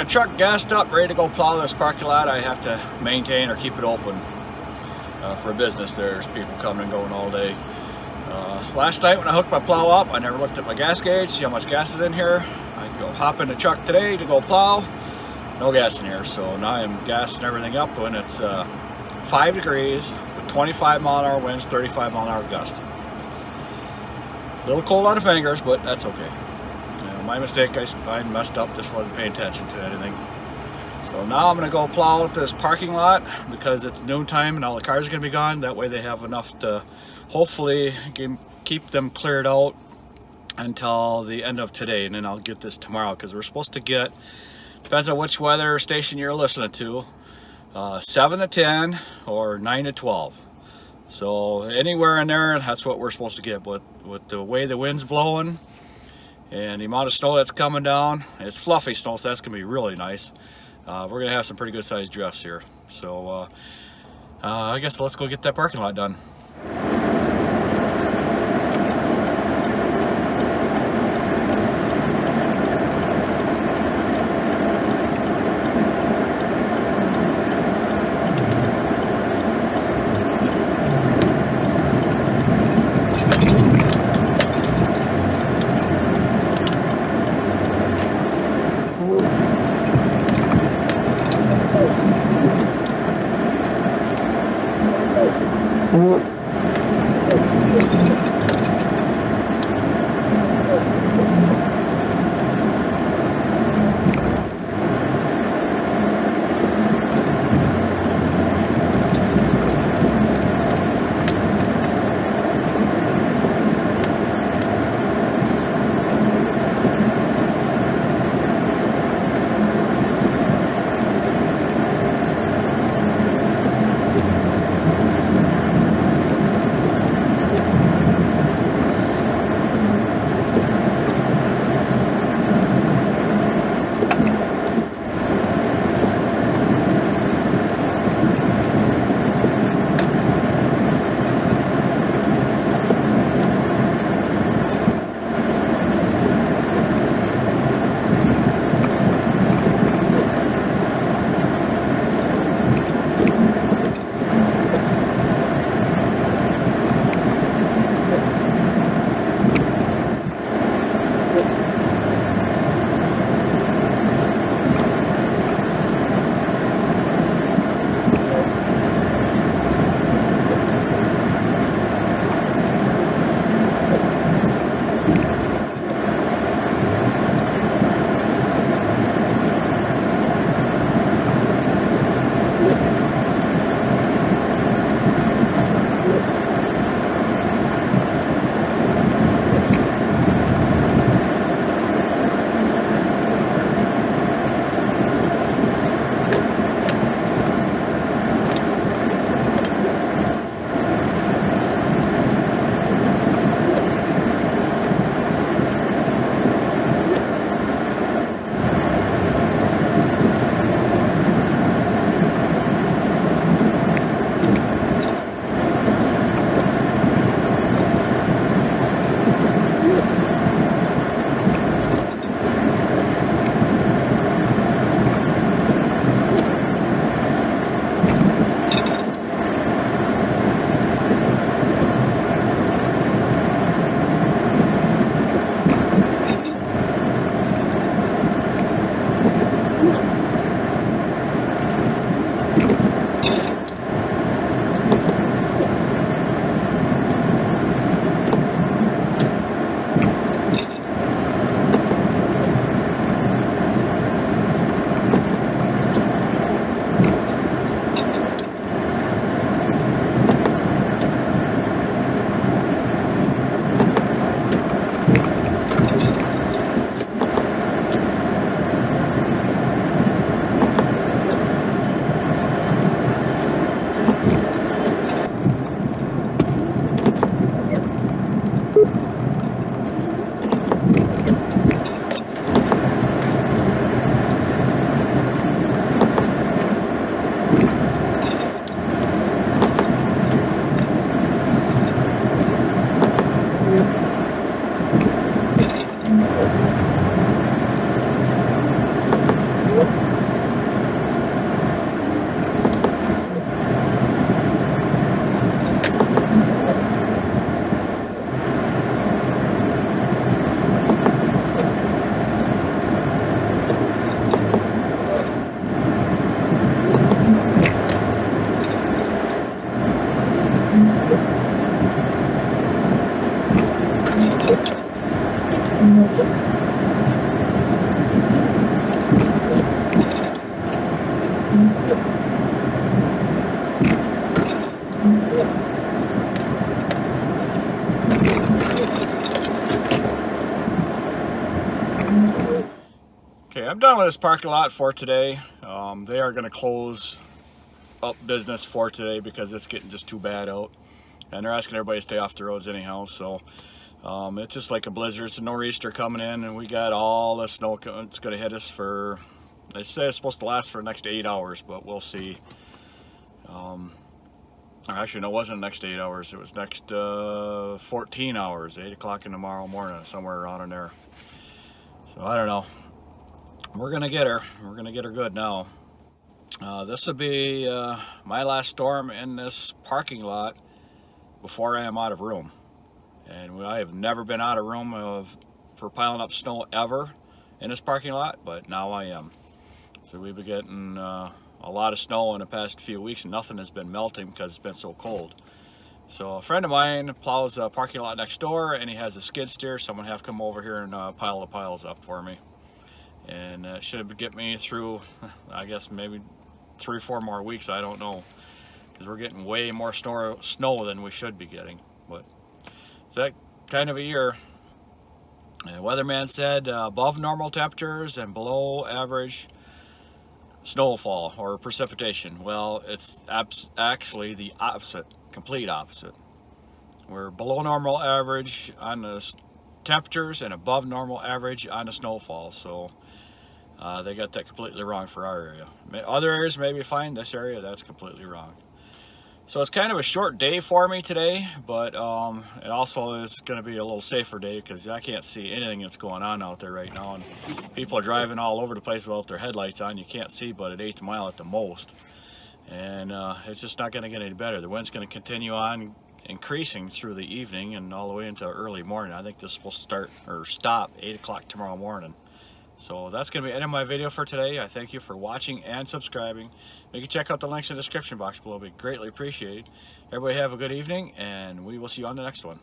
the truck gassed up, ready to go plow this parking lot. I have to maintain or keep it open for business. There's people coming and going all day. Last night when I hooked my plow up, I never looked at my gas gauge, see how much gas is in here. I go hop in the truck today to go plow. No gas in here, so now I'm gassing everything up when it's 5 degrees with 25 mile an hour winds, 35 mile an hour gust. A little cold on the fingers, but that's okay. My mistake, I messed up, just wasn't paying attention to anything. So now I'm gonna go plow out this parking lot because it's noontime and all the cars are gonna be gone. That way they have enough to hopefully keep them cleared out until the end of today, and then I'll get this tomorrow because we're supposed to get, depends on which weather station you're listening to, 7 to 10 or 9 to 12. So anywhere in there, that's what we're supposed to get. But with the way the wind's blowing and the amount of snow that's coming down, it's fluffy snow, so that's gonna be really nice. We're gonna have some pretty good sized drifts here. So I guess let's go get that parking lot done. Okay, I'm done with this parking lot for today. They are going to close up business for today because it's getting just too bad out, and they're asking everybody to stay off the roads anyhow. So it's just like a blizzard. It's a nor'easter coming in, and we got all the snow. It's going to hit us for, they say it's supposed to last for the next 8 hours, but we'll see. Actually, no, it wasn't the next 8 hours. It was next 14 hours, 8 o'clock in tomorrow morning, somewhere around in there. So I don't know. We're gonna get her. We're gonna get her good now. This will be my last storm in this parking lot before I am out of room. And I have never been out of room for piling up snow ever in this parking lot, but now I am. So we've been getting a lot of snow in the past few weeks, and nothing has been melting because it's been so cold. So a friend of mine plows a parking lot next door, and he has a skid steer. Someone have come over here and pile the piles up for me. And it should get me through, I guess, maybe 3 or 4 more weeks. I don't know, because we're getting way more snow than we should be getting. But it's that kind of a year. And the weatherman said above normal temperatures and below average snowfall or precipitation. Well, it's actually the opposite, complete opposite. We're below normal average on the temperatures and above normal average on the snowfall. So they got that completely wrong for our area. Other areas may be fine. This area, that's completely wrong. So it's kind of a short day for me today, but it also is going to be a little safer day because I can't see anything that's going on out there right now. And people are driving all over the place without their headlights on. You can't see but an 1/8 mile at the most. And it's just not going to get any better. The wind's going to continue on increasing through the evening and all the way into early morning. I think this is supposed to start or stop 8 o'clock tomorrow morning. So that's going to be the end of my video for today. I thank you for watching and subscribing. You can check out the links in the description box below. It'd be greatly appreciated. Everybody have a good evening, and we will see you on the next one.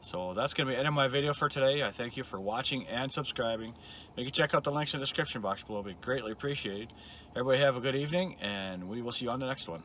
So that's going to be the end of my video for today. I thank you for watching and subscribing. You can check out the links in the description box below. It'd be greatly appreciated. Everybody have a good evening, and we will see you on the next one.